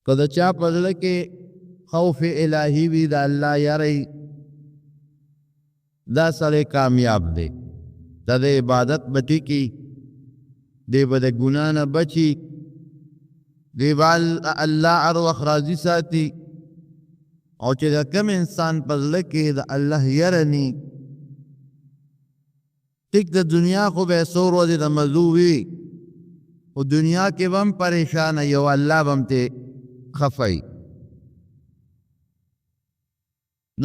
کله چا په زړه کې خوف الهی وي د الله یری دا سړی کامیاب دی د عبادت بټی کی دی به د ګناه نه بچي دی به الله هر وخت راضي ساتي او چې د کوم انسان په زړه کې د الله یره ني ټیک د دنیا خو به څو ورځې د مزو وي خو دنیا کې به هم پریشانه یو الله به هم ته خفی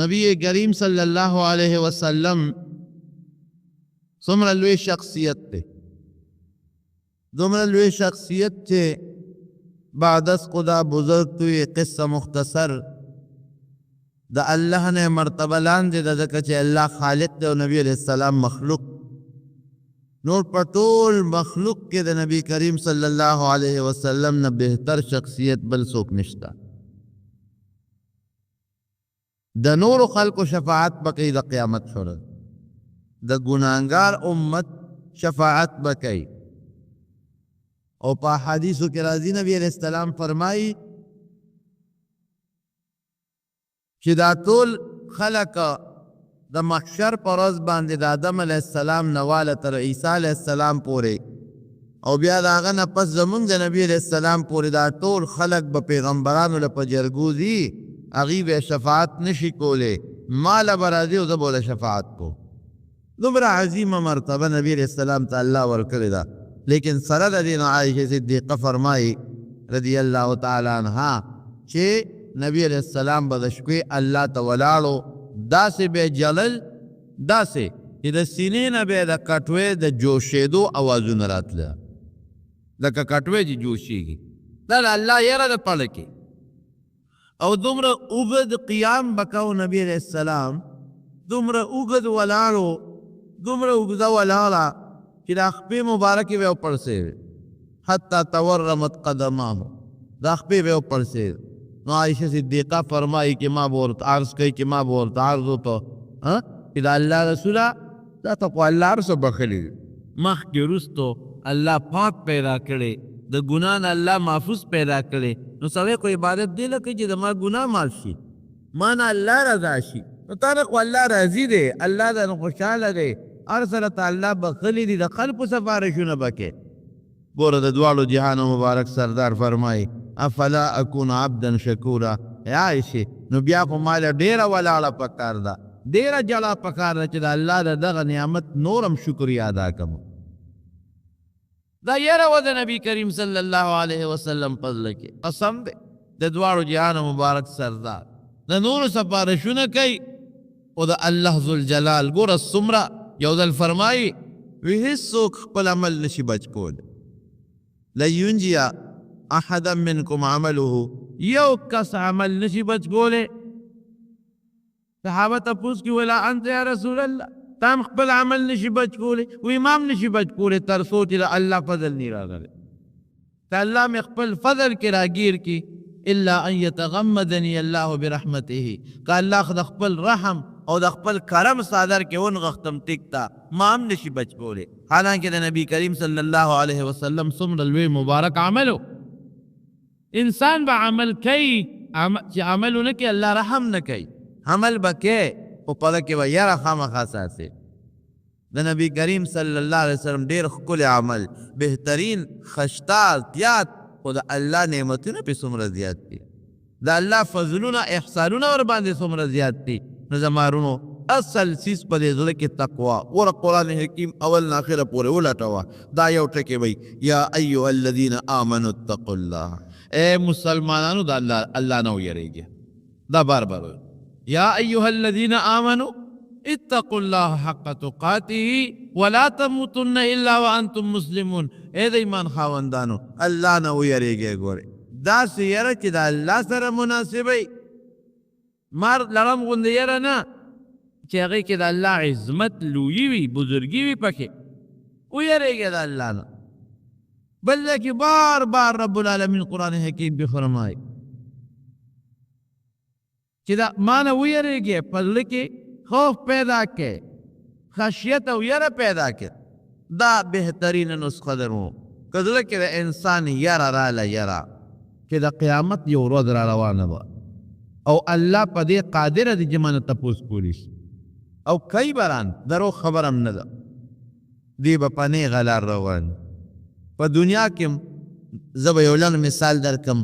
نبی کریم صلی اللہ علیہ وسلم څومره لوی شخصیت دی دومره لوی شخصیت چې بعد از خدا بزرگ توی قصه مختصر د الله نه مرتبه لاندې د ځکه چې الله خالق دی او نبی علیہ السلام مخلوق نور په ټول مخلوق کې د نبی کریم صلی الله علیه وسلم نه بهتر شخصیت بل څوک نشته د نور خلقو شفاعت بکی د قیامت شورا د گناهګار امت شفاعت بکی او په حدیثو کې راځي نبی علیہ السلام فرمایي چې دا ټول خلق د محشر پر ورځ باندې د آدم علیہ السلام نواله تر عیسی علیہ السلام پورې او بیا د هغه نه پس زمونږ د نبی علیہ السلام پورې دا ټول خلق به پیغمبرانو له په جرګو ځي هغوی به شفاعت نشي کولی ما له به راځي او زه به شفاعت کو دومره عظیمه مرتبه نبی علیہ السلام ته الله ورکړې ده لیکن سره د دې نه عایشه صدیقه فرمایي رضی الله تعالی عنها چې نبی علیہ السلام به د شپې الله ته ولاړو داسې به جلل داسې چې د سینې نه به د کټوې د جوشېدو اوازونه راتله لکه کټوې چې جوشېږي دا د الله یره د پړه کې او دومره اوږد قیام بکاو نبی علیہ السلام دومره اوږد ولاړو دومره اوږده ولاړه چې د خپې مبارکې به وپړسېوې حتی تورمت قدماه دا خپې به وپړسېد نو عائشہ صدیقہ فرمائی کہ ما بورت عرض کئی کہ ما بورت عرض ہوتا کہ دا اللہ رسولہ دا تقو اللہ عرض بخلی مخ کی رستو اللہ پاک پیدا کرے دا گناہ اللہ محفوظ پیدا کرے نو سوے کو عبادت دے لکے جی دا ما گناہ معاف شی مانا اللہ رضا شی نو تارکو اللہ رضی دے اللہ دا خوشحال دے ارسلت اللہ بخلی دی دا خلق سفارشو نبکے بورا دا دوالو جہان مبارک سردار فرمائی افلا اکون عبدا شکورا یا عائشہ نو بیا خو مال ډیره ولاړه پکار ده ډیره جړه پکار ده چې د الله د دغه نعمت نورم شکریا ادا کوم دا یره و د نبی کریم صلی الله علیه وسلم فضل کې قسم ده د دواړو جهان مبارک سردار د نور سفارشونه کوي او د الله ذوالجلال ګوره څومره یو ځل فرمایي وی هیڅوک خپل عمل نشي بچ کول لینجیا احدا منکم عمله یو کس عمل نشی بچ گولے صحابہ تپوس کی ولا انت یا رسول اللہ تام خپل عمل نشی بچ گولے و امام نشی بچ گولے ترسو تیرا اللہ فضل نہیں را گلے تا اللہ میں خپل فضل کی راگیر کی الا ان یتغمدنی اللہ برحمته کہ اللہ خد خپل رحم او د خپل کرم صادر کې اون غختم تکتا مام نشی بچ گولے حالانکہ نبی کریم صلی اللہ علیہ وسلم سمر الوی مبارک عملو انسان با عمل کئی چې عملو نکی اللہ رحم نکی عمل با کئی او پدا که با یرا خام خاصاتی دا نبی کریم صلی اللہ علیہ وسلم دیر خکل عمل بہترین خشتال تیات او دا اللہ نعمتون پی سمر زیاد تی دا اللہ فضلون احسانون ور باندې سمر زیاد تی نظمارونو اصل سیس پا دے ذلک تقوی ور قرآن حکیم اول ناخر پورے اولاٹوا دا یو ٹکے بھئی یا ایوہ الذین آمنوا اتقوا اللہ اے مسلمانانو دا اللہ نو یرے گیا دا بار بار یا ایوہ الذین آمنوا اتقوا اللہ حق تقاته ولا تموتن الا وانتم مسلمون اے دا ایمان خواندانو اللہ نو یرے گیا گورے دا سیرہ چی دا اللہ سر مناسبی مار لرم غند یرہ نا چی اگئی که دا اللہ عظمت لوئی وی بزرگی وی پکے او یرے گیا دا اللہ نا بلکہ کہ بار بار رب العالمین قرآن حکیم بھی فرمائی کہ دا مانا ویرے گئے پدل کے خوف پیدا کے خشیت و یر پیدا کے دا بہترین نسخہ دروں کدل کے دا انسان یرا رالا یرا چې د قیامت یو ورځ را روانه ده او الله په دې قادر دی چې مانه تپوس کولی شي او کوي بران درو خبر هم نه ده دی به په نیغه لار روان په دنیا کې زه به یو لنډ مثال درکم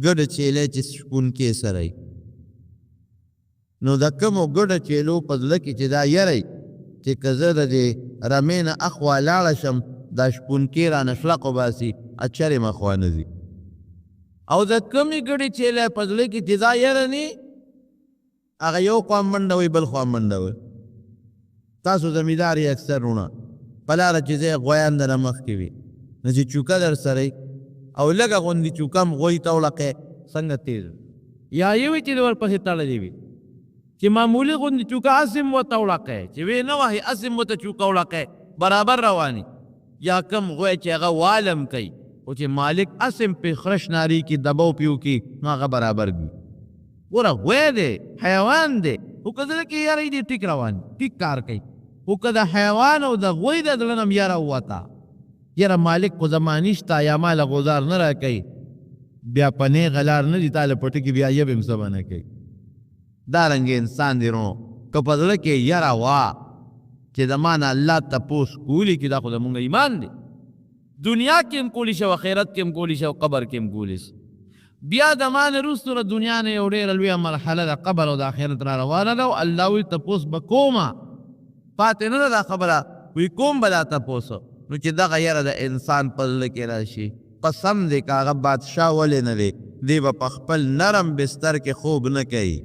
ګډه چیلې چې شپونکې سره یي نو د کومو ګډه چیلو په زړه کې چې دا یری چې که زه د دې رمې نه اخوا لاړه شم دا شپونکې رانه شلق وباسي اچرې مخوا نه ځي او د کمې ګډې چیلې په زړه کې چې دا یره نی هغه یو خوا منډه وي بل خوا منډه وي تاسو زمیندار یې اکثر رونه په لاره چې ځای غویان دله مخکې وي نو چې چوکه در سره او لږه غوندې چوکه هم غوی ته وړقې څنګه تیز یا یې وي چې د ورپسې تړلې وي چې معمولي غوندې چوکه اسم ورته وړقې چې وی نه وهي اسم ورته چوکه وړقې برابر رواني یا کم غوی چې هغه والم کوي او چې مالک اسم پې خرش ناري کې دباو پیو کې نو هغه برابر وي ګوره غوی دی حیوان دی خو که زړه کې یاره دی ټیک روان ټیک کار کوي خو که د حیوان او د غوی د زړه نه م یاره ووته یاره مالک خو زما نشته یا ماله غوزار نه راکوي بیا په نیغه لار نه دي تا له پټه کې بیا یب هم څه به نه کوي دارنګې انسان دی نو که په زړه کې یره وه چې زما نه الله تپوس کولی کړي دا خو زمونږ ایمان دی دنیا کې هم کولی شي او آخرت کې هم کولی شي او قبر کې هم کولی شي بیا د ما نه وروسته د دنیا نه یو ډېره لویه مرحله د قبر او د آخرت را روانه ده او الله وایي تپوس به کومه پاتې نه ده دا خبره وایي کوم به دا تپوس نو چې دغه یره د انسان په زړه کې راشي قسم دی که هغه بادشاه ولې نه دی دی به په خپل نرم بستر کې خوب نه کوي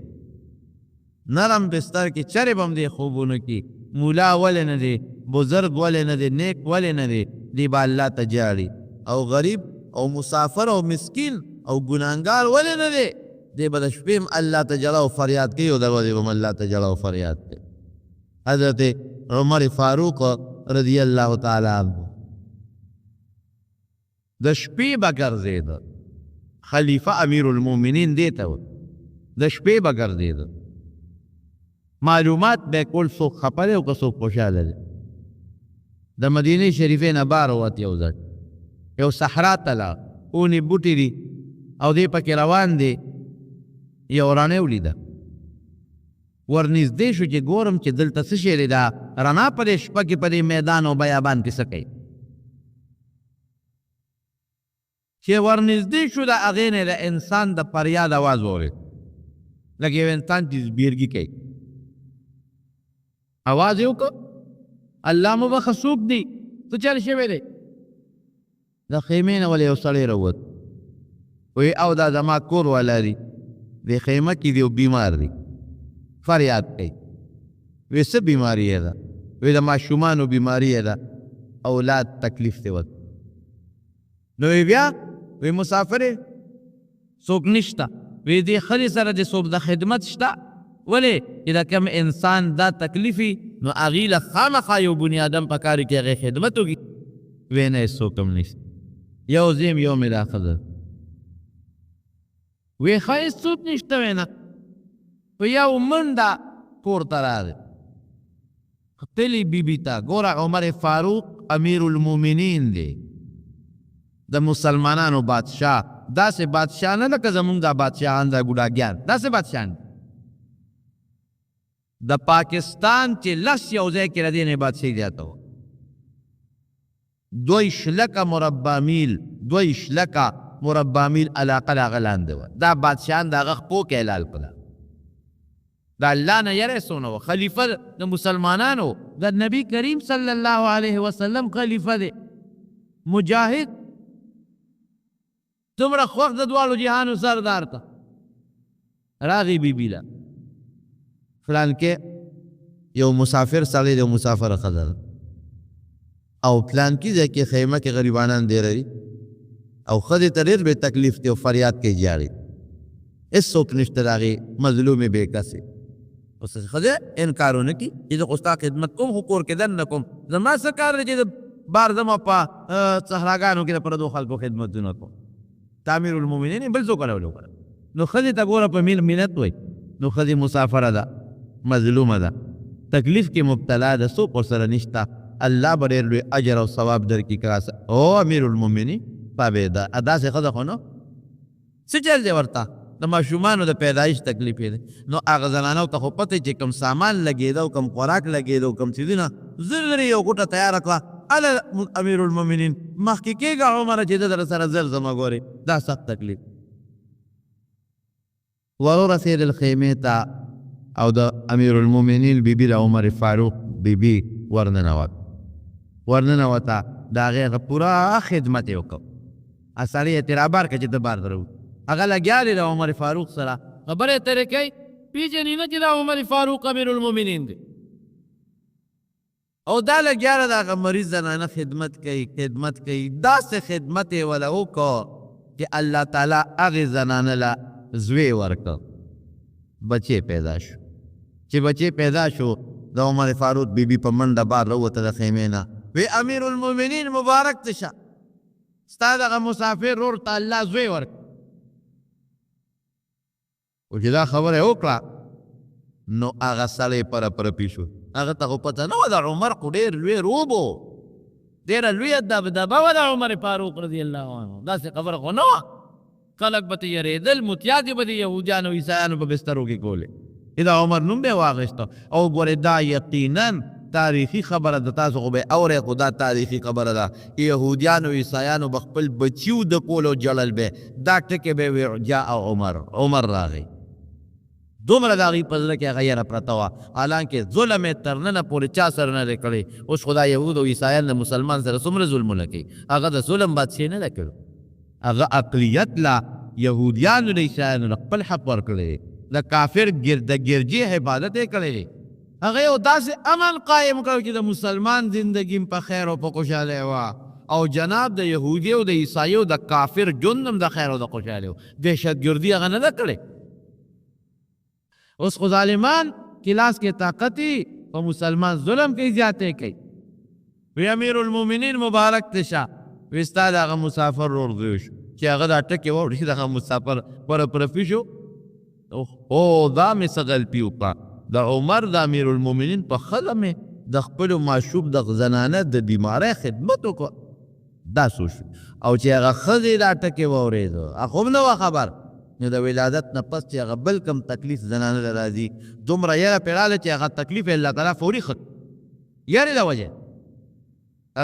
نرم بستر کې چرې به هم دی خوبونه کوي مولا ولې نه دی بزرگ ولې نه دی نیک ولې نه دی دی به الله ته جاړي او غریب او مسافر او مسکین او ګناهګار ولې نه دی دی به د شپې هم الله ته جړه او فریاد کوي او د ورځې به هم الله ته جړه او فریاد کوي حضرت عمر فاروق رضی الله تعالی عنه د شپې به ګرځېده خلیفه امیر المؤمنین دی ته د شپې به ګرځېده معلومات به کول څوک خفه دی او که څوک خوشحاله دی د مدینې شریفې نه بار ووت یو ځل یو صحرا ته لاړ اونې بوټي دي او دی پکې روان دی یو رڼې ولیده ورنږدې شو چې ګورم چې دلته څه شی دی دا رڼا په دې شپه کې په دې میدان او بیابان کې څه کوي چې ورنږدې شو د هغې نه د انسان د فریاد اواز واورېد لکه یو انسان چې زبیرګي کوي اواز یې وکړ الله مو بخه څوک دی څه چل شوی دی د خیمې نه ولې یو سړی راووت وی او دا زما کور والا دی د خیمه کې دی او بیمار دی فریاد کوي وی څه بیماري یې ده وی د ماشومانو بیماري یې ده اولاد تکلیف دی ورته نو وی بیا وی مسافر څوک نشته وی دې ښځې سره د څوک د خدمت شته ولې چې د کوم انسان دا تکلیفي نو هغې له خامخا یو بني ادم په کار کې هغې خدمت وکړي وی نه یې څوک هم نشته یو زیم یو مې دا ښځه وی ښایست څوک نشته وی نه په یو منډه کور ته راغی تلي بیبي ته ګوره عمر فاروق امیر المؤمنین دی د مسلمانانو بادشاه داسې بادشاه نه لکه زمونږ دا بادشاهان دا ګوډاګیان داسې بادشاهان د پاکستان چې لس یو ځای کې ردې نه بادشاهي زیاته وه دوی شلکه مربع میل علاقه د هغه لاندې وه دا بادشاهان د هغه خپو کې حلال کړه د الله نه یری څونه وه خلیفه د مسلمانانو د نبی کریم صلی الله علیه وسلم خلیفه دی مجاهد دومره خوښ د دواړو جهانو سردار ته راغی بیبي له فلان کې یو مسافر سړی دی مسافره ښځه ده او پلان کې ځای کې خیمه کې غریبانان ډېر دي او ښځې ته ډېر بې تکلیف دی او فریاد کوي جاړي هېڅوک نشته د هغې مظلومې بې کسې اوس ښځې انکار ونه کړي چې زه خو ستا خدمت کوم خو کور کې دننه کوم زما څه کار دی چې د بار زما په صحراګانو کې د پردو خلکو خدمتونه کوم تعمیر المؤمنین بل څوک نه وکړه نو ښځې ته ګوره په مینت وایي نو ښځې مسافره ده مظلومه ده تکلیف کې مبتلا ده څوک ورسره نشته الله به ډېر لوی اجر او ثواب درکړي او امیر المؤمنین تابع ده داسې ښځه خو نه څه چل دی ورته د ماشومانو د پیدایش تکلیف دی نو هغه زنانو ته خو پته چې کوم سامان لګېده او کوم خوراک لګېده او کوم څیزونه زر زر یو غوټه تیاره کړه اله امیر المؤمنین مخکې کېږه عمره چې ده در سره زر زما ګورې دا سخت تکلیف ورسېدل خیمې ته او د امیر المؤمنین بیبي د عمر فاروق بیبي ورننوته د هغې هغه پوره خدمت یې وکړ سړی یې تېرا بار کړه چې ته بار درو هغه لګیا دی د عمر فاروق سره خبرې ترې کوي پیژني نه چې دا عمر فاروق امیر المؤمنین دی او دا لګیا دی د هغه مریض زنانه خدمت کوي داسې خدمت یې وله وکړو چې الله تعالی هغې زنانه له زوی ورکړ بچې پیدا شو چې بچې پیدا شو د عمر فاروق بیبي په منډه بار راووته د خیمې نه وی امیر المؤمنین مبارک ته شه ستا دغه مسافر رور ته الله زوی ورکړ او چې دا خبره یې وکړه نو هغه سړی پرپی شو هغه ته خو پته نه وه د عمر خو ډېر لوی روب و ډېره لویه دبدبه وه د عمر فاروق رضی الله عنه داسې خبره خو نه وه خلک به ته یېرېدل متیاتې به د یهودیانو عیسایانو په بسترو کې کولې د عمر نوم به یې واخیسته او ګورې دا یقینا تاریخي خبره ده تاسو خو به اورئ خو دا تاریخي خبره ده یهودیانو عیسایانو به خپل بچیو د کولو جړل به دا ټکې به وي جاء عمر راغی دومره د هغې په زړه کې هغه یره پرته وه حالانکې ظلم یې تر ننه پورې چا سره نه دی کړی اوس خو دا یهود او عیسایان د مسلمان سره څومره ظلمونه کوي هغه د ظلم بادشاه نه دی کړی هغه اقلیت لا یهودیانو د عیسایانو له خپل حق ورکړی د کافر د ګرجي عبادت یې کړی هغه یو داسې امن قایم کړو چې د مسلمان زندګي په خیر او په خوشحالۍ وه او جناب د یهودي او د عیسایو د کافر ژوند هم د خیر او د خوشحالۍ و دهشتګردي هغه نه ده کړې اوس خو ظالمان کلاس کې طاقت په مسلمان ظلم کوي زیاتې کوي وی امیر المؤمنین مبارک ته شه وی ستا د هغه مسافر رور زوی شو چې هغه دا ټکې واوري دغه مسافر پرپی شو او دا مې څه غلطي وکړه د عمر د امیر المؤمنین په ښځه مې د خپلو ماشوب د زنانه د بیمارۍ خدمت وکړه دا سوچ او چې هغه ښځې دا ټکې واورېده هغه هم نه وه خبر نو د ولادت نه پس چې هغه بل کم تکلیف زنانه له راځي دومره یره پرې راغله چې هغه تکلیف یې الله تعالی فوري ښه یارې د وجې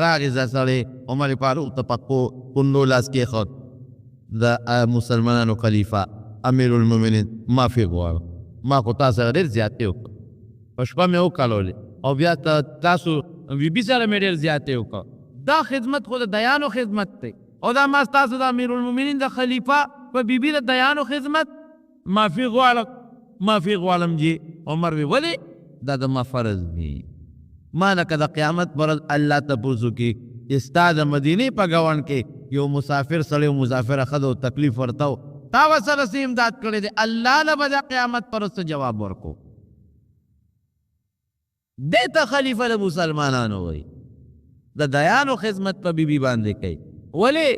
راغی زه سړی عمر فاروق ته په پوندو لاس کېښود د مسلمانانو خلیفه امیر المؤمنین معافي غواړم ما خو تا سره ډېر زیاتې وکړه په شپه مې وکالولې او بیا تاسو بیبي سره مې ډېر زیاتې وکړه دا خدمت خو د دیانو خدمت دی او دا ما ستاسو د امیر المؤمنین د خلیفه په بیبي د دیانو خدمت معافي غواړم جی عمر وی ولې دا د ما فرض دی ما لکه د قیامت پر ورځ الله تپوس وکړي چې ستا د مدینې په ګاونډ کې یو مسافر سړی او مسافره ښځه او تکلیف ورته و تا ورسره څه امداد کړی دی الله له به د قیامت پر ورځ جواب ورکو دې ته خلیفه د مسلمانانو وایي د دیانو خدمت په بیبي باندې کوي ولې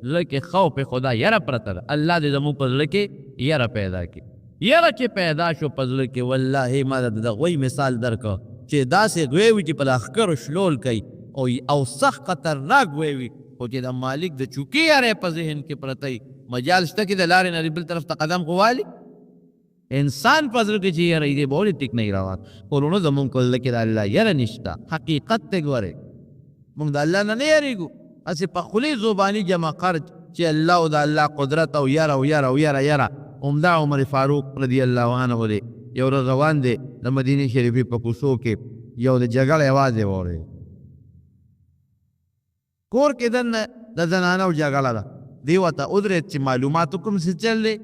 زړه کې خوف خدا یره پرته ده الله دې زموږ په زړه کې یره پیدا کړي یره چې پیدا شو په زړه کې والله ما د غوی مثال درکړه چې داسې غوی وي چې په لښکرو شلول کوي او سخت خطرناک غوی وي خو چې د مالک د چوکۍ یری په ذهن کې پرته وي مجال شته کې د لارې نه بل طرف ته قدم غوالي انسان په زړه کې چې یره یې به ولې ټیک نه روان ورونو زمونږ په زړه کې د الله یره نشته حقیقت ته ګورئ موږ د الله نه یریږو هسې په خولې زباني جمع خرج چې الله او د الله قدرت او یره همدا عمر فاروق رضی الله عنه دی یو ورځ روان دی د مدینې شریفې په کوڅو کې یو د جګړې اواز یې واورېد کور کې دننه د زنانو جګړه ده دی ورته ودرېد چې معلومات کوم څه چل دی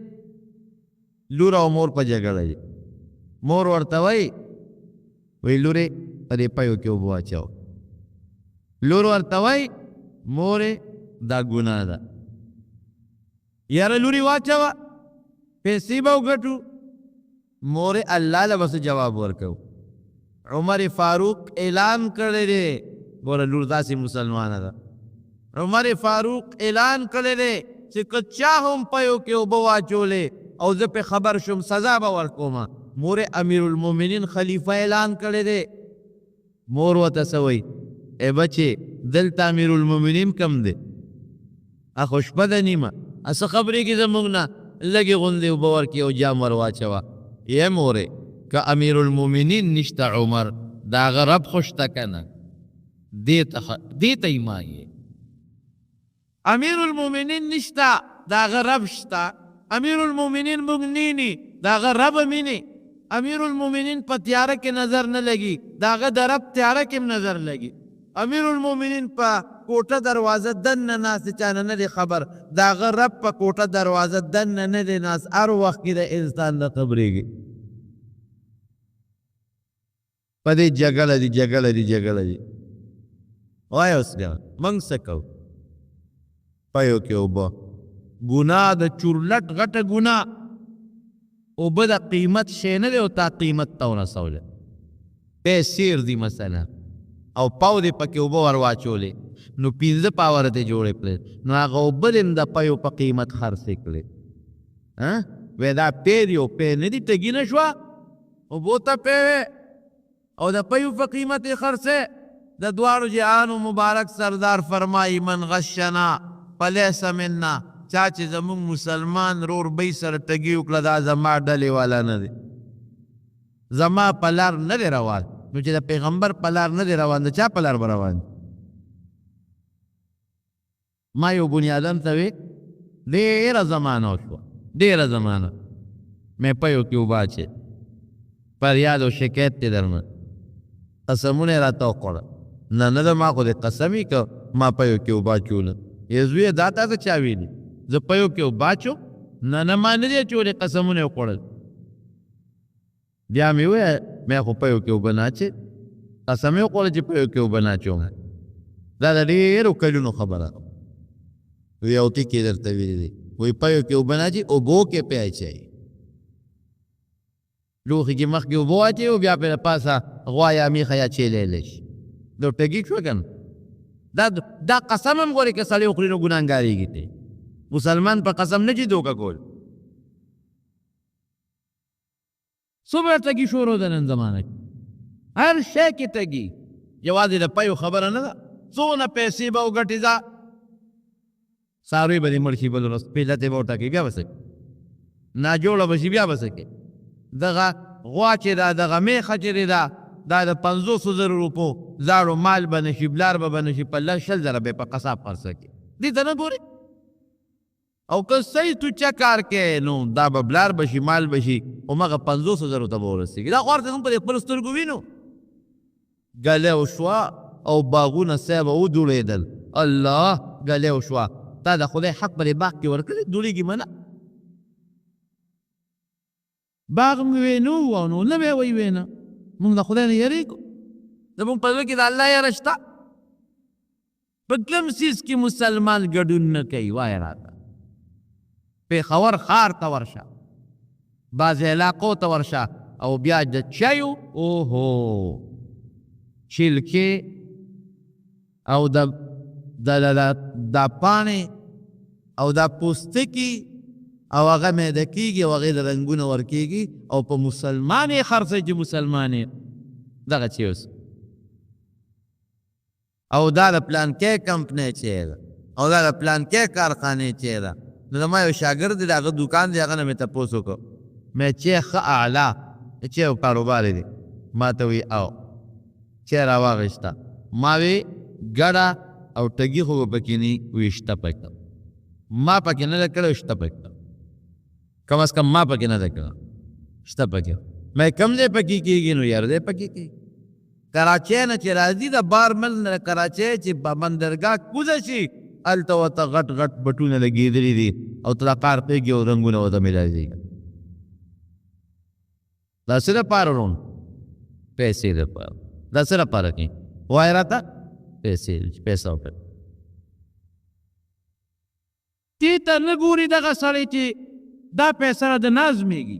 لور او مور په جګړه دی مور ورته وایي لورې په دې پیو کې اوبه واچوه لور ورته وایي مورې دا ګناه ده یاره لورې واچوه پیسې به وګټو مورې الله له بس جواب ورکو عمر فاروق اعلان کړی دی ګوره لور داسې مسلمانه ده عمر فاروق اعلان کړی دی چې که چا هم پیو کې اوبه واچولې او زه پې خبر شم سزا به ورکوم مور امیر المؤمنین خلیفه اعلان کړی دی مور ورته څه وایي ای بچې دلته امیر المؤمنین کم دی خوشبده نیمه څه خبرې کې زموږ نه لږې غوندې اوبه ورکړي او جام ور واچوه یې مورې که امیر المؤمنین نشته عمر د هغه رب خو شته که نه دې ته ایمان یې امیر المؤمنین نشته د هغه رب شته امیر المؤمنین موږ نینی د هغه رب مینی امیر المؤمنین په تیاره کې نظر نه لګي د هغه د رب تیاره کې نظر لګي امیر المؤمنین په کوټه دروازه دننه ناست چانه نه دی خبر د هغه رب په کوټه دروازه دننه نه دی ناست هر وخت کې د انسان نه خبرېږي په دې جګړه دي وایه اوس بیا موږ څه کوو پایو کې اوبه ګناه د چورلټ غټه ګناه اوبه د قیمت شی نه دی او تا قیمت ته ورسولی پیسیر دی مثلا او پاو دې پکې اوبه ور واچولې نو 15 پاوره ته جوړې کړې نو هغه اوبه دې د پیو په قیمت خرڅې کړې وی دا پی دی او پی نه دي ټګي نه شوه اوبو ته پی او د پیو په قیمت یې خرڅې د دواړو جهانو مبارک سردار فرمایي من غشنا فلیس منا چا چې زمونږ مسلمان رور بی سره ټګي وکړه دا زما ډلې والا نه دی زما په لار نه دی روان نو چې د پیغمبر په لار نه دی روان د چا په لار به روان ما یو بنیادم ته وی ډېره زمانه وشوه ډېره زمانه مې پیو کې اوبه اچې فریاد او شکایت دی درنه قسمونه یې راته وخوړه نه ده ما خو دې قسم یې که ما پیو کې اوبه اچوله یې زویه دا تا ته چا ویلي زه پیو کې اوبه اچوم نه ما نه دی اچولې قسمونه یې وخوړل بیا مې وویل مې خو پیو کې اوبه نه اچې قسم یې وخوړه چې پیو کې اوبه نه اچوم دا د ډېرو کلونو خبره ده یو ټکي درته ویلي دی وایي پیو کې اوبه نه اچي اوبو کې پې اچوي لوښي کې مخکې اوبه واچوي او بیا پې د پاسه غوا یا میخه یا چیلیلی شي دا ټګي شوه که نه دا قسم هم ګورې که سړی وخوري نو ګناهګارېږي دی مسلمان په قسم نه چې دوکه کول څومره ټګي شروع ده نن زمانه کې هر شی کې ټګي یوازې د پیو خبره نه ده څونه پیسې به وګټي ځه څاروي به دې مړ شي بل ورځ پیلتې به وټاکي بیا به څه کوي ناجوړه به شي بیا به څه کوي دغه غوا چې ده دغه میخه چې ده دا د 500,000 روپو زاړو مال به نه شي بلار به نه شي په 100,000 به په قصاب خرڅه کړي دې ته نه ګورې او که صحیح تو چا کار کې نو دا به بلار به شي مال به شي همغه 500,000 ته به ورسېږي دا خو هر څه هم په دې خپلو سترګو وینو ګلی وشوه او باغونه سیبه ودوړېدل الله ګلی وشوه تا د خدای حق په دې باغ کې ورکړی دوړېږي منه باغ مې وینو او نو نه به وی وینه مونږ د خدای نه یېرېږو زمونږ په زړه کې د الله یاره شته په کوم څیز کې مسلمان ګډون نه کوي وایه راته پېښور ښار ته ورشه بعضې علاقو ته ورشه او بیا د چایو اوهو چیلکې او د پاڼې او دا پوستکي او هغه میده کېږي او هغې د رنګونه ورکېږي او په مسلمان یې خرڅوي چې مسلمان یې دغه چې اوس او دا د پلانکې کمپنۍ چې ده او دا د پلانکې کارخانې چې ده نو زما یو شاګرد دی د هغه دوکان دی هغه نه مې تپوس وکړو مې چې ښه اعلی چې یو کاروبار دی ما ته وی او چې راواغېسته ما وی ګډه او ټګي خو به پکې نه وي شته پکې ما پکې نه ده کړی شته پکې کم از کم ما پکې نه ده کړی شته پکې مې کم ځای پکې کېږي نو یار دی پکې کېږي کراچۍ نه چې راځي د بارمل نه کراچۍ چې په بندرګاه کوزه شي هلته ورته غټ غټ بټونه لګېدلي دي او ته دا کار پرېږدي او رنګونه ورته میلاځېږي دا څه دپاره ورونه پیسې دپاره دا څه دپاره کوي وایه راته پیسې پیسه وکړه دې ته نه ګوري دغه سړی چې دا پیسه را د نازمېږي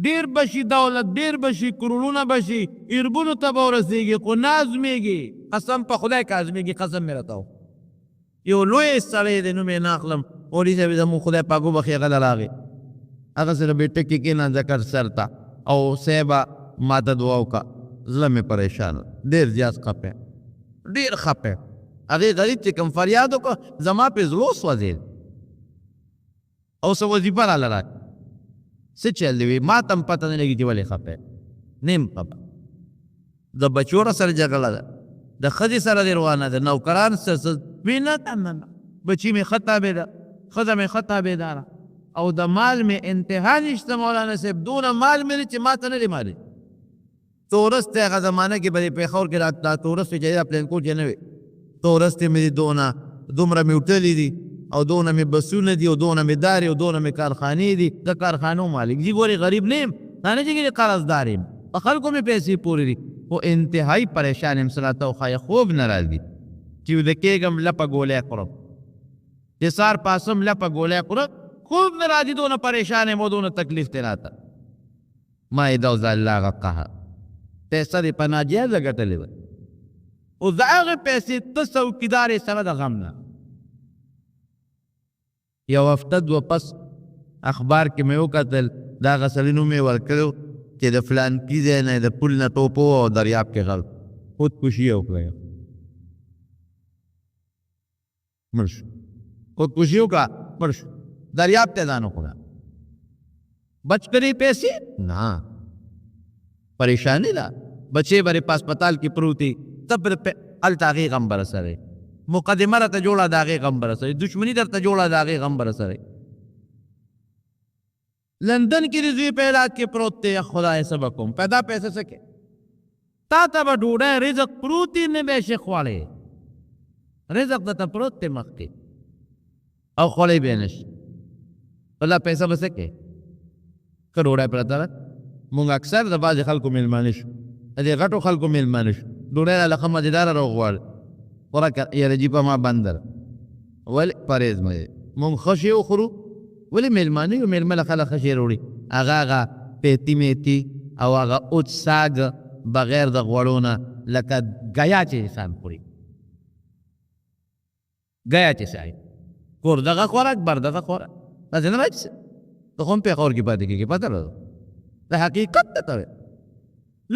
ډېر به شي دولت ډېر به شي کرونونه به شي ایربونو ته به ورسېږي خو نه ازمېږي قسم په خدای که ازمېږي قسم مې راته یو لوی سړی دی نوم یې نه اخلم مولوي صاحب زموږ خدای پاک وبخښي هغه له راغی هغه سره به ټکي کېنانځه کټ سر ته او صاحبه ما ته دعا وکړه زړه مې پریشان ډېر زیات خفه ډېر خفه هغې غریب چې کوم فریاد وکړه زما پې زړه وسوځېد او څه وظیفه راله را څه چل دی ما تم پته نه لګي چې ولې خفه نیم خبر د بچو سره جګړه ده د ښځې سره دې روانه ده نوکران سره وینه بچی مې ښه تابعه ده ښځه مې ښه تابعدار او د مال مې انتها نشته مولانا صاحب دونه مال مې چې ما ته نه دی مالي تورس ته هغه زمانه کې به پېښور کې دا تورس چې دا پلینکوټ یې نه وي تورس ته مې دومره مې وتلي دي او دونه مې بسونه دي او دونه مې داري او دونه مې کارخانې دي د کارخانو مالک دي ګورې غریب نه یم دا نه چې قرضدار یم په خلکو مې پیسې پورې دي خو انتهایی پریشان یم صلاته او خایه خوب نه راځي چې ویده کېږم لپه ګولۍ خورم د سار پاسم لپه ګولۍ خورم خوب نه راځي دونه پریشان یم او دونه تکلیف دی راته ما یې دا اوس د الله هغه قهر پیسه دې په ناجایزه ګټلې وه اوس د هغې پیسې ته څوکیدار یې سره د غم نه یو هفته دوه پس اخبار کې مې وکتل دا هغه سړي نوم یې ورکړی چې د فلانکي ځای نه د پل نه ټوپ او دریاب کې غرق خودکشي یې وکړه مړ شو خودکشي وکړه مړ شو دریاب ته ځان وخوړه بچ کړې پیسې نه پریشانی ده بچې برې په هسپتال کې پروتي تب هلته هغې غم به رسوي مقدمه راته جوړه د هغې غم به رسوي دشمني درته جوړه د هغې غم به رسوي لندن کې د زوی په علاج کې پروت دی خدای څه به کوم پیدا پیسې څه کې تا ته به ډوډۍ رزق پروت دی نه به یې شي خوړی رزق درته پروت دی مخکې او خوړی به یې نه شي الله پیسه به څه کې ښه ډوډۍ پرته ده مونږ اکثر د بعضې خلکو میلمانه شو د دې غټو خلکو میلمانه شو ډوډۍ راله ښه مزېداره راوغواړه خوراک یاره جي په ما بنده ده ولې پرهېز مه مونږ ښه شی وخورو ولې میلمانه یو میلمه له خلک ښه شی راوړي هغه پیتی میتی او هغه اوچ ساګ بغیر د غوړو نه لکه ګیا چې انسان خوري ګیا چې سړی کور دغه خوراک بر دغه خوراک داسې نه وایي ته خو هم پېښور کې پاتې کېږي پته لرو د حقیقت ته وایي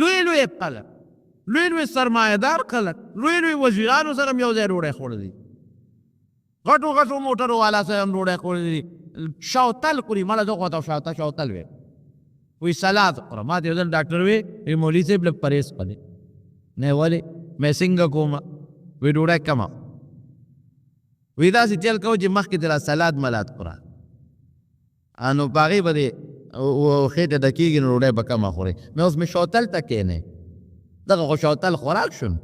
لوی لوی خلک لوی لوی سرمایهدار خلک لوی لوی وزیرانو سره هم یو ځای ډوډۍ خوړلي غټو غټو موټرو والا سره هم ډوډۍ خوړلي شوتل خوري مړه زه خو ته شوتل وی وی سلاد خوره ما ته یو ځل ډاکټر وی مولوي صاحب لږ پرهېز پلې نه ولې مې څنګه کومه وی ډوډۍ کمه وی داسې چل کوو چې مخکې دې را سلاد ملاد خوره نو په هغې به دې خېټه ډکېږي نو ډوډۍ به کمه خورې مې اوس مې شوتل ته کښېنې دغه خو شوتل خوراک شون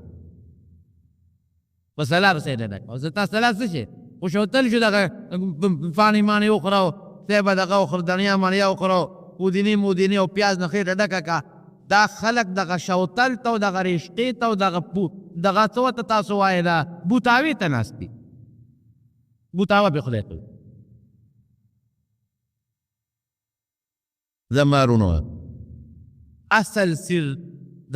په سلاد سې نه ډک اوس تا سلاد څه شي خو شوتل شو دغه فانې مانې وخوره تی به دغه وخوره دڼیا مڼیا وخوره پودینې مودینې او پیاز نه خېټه ډکه کا دا خلک دغه شوتل ته او دغه رشتې ته او دغه څه ورته تاسو وایې دا بوتاوې ته ناست دي بوتاوه پې خدای کوي زما رونو اصل سر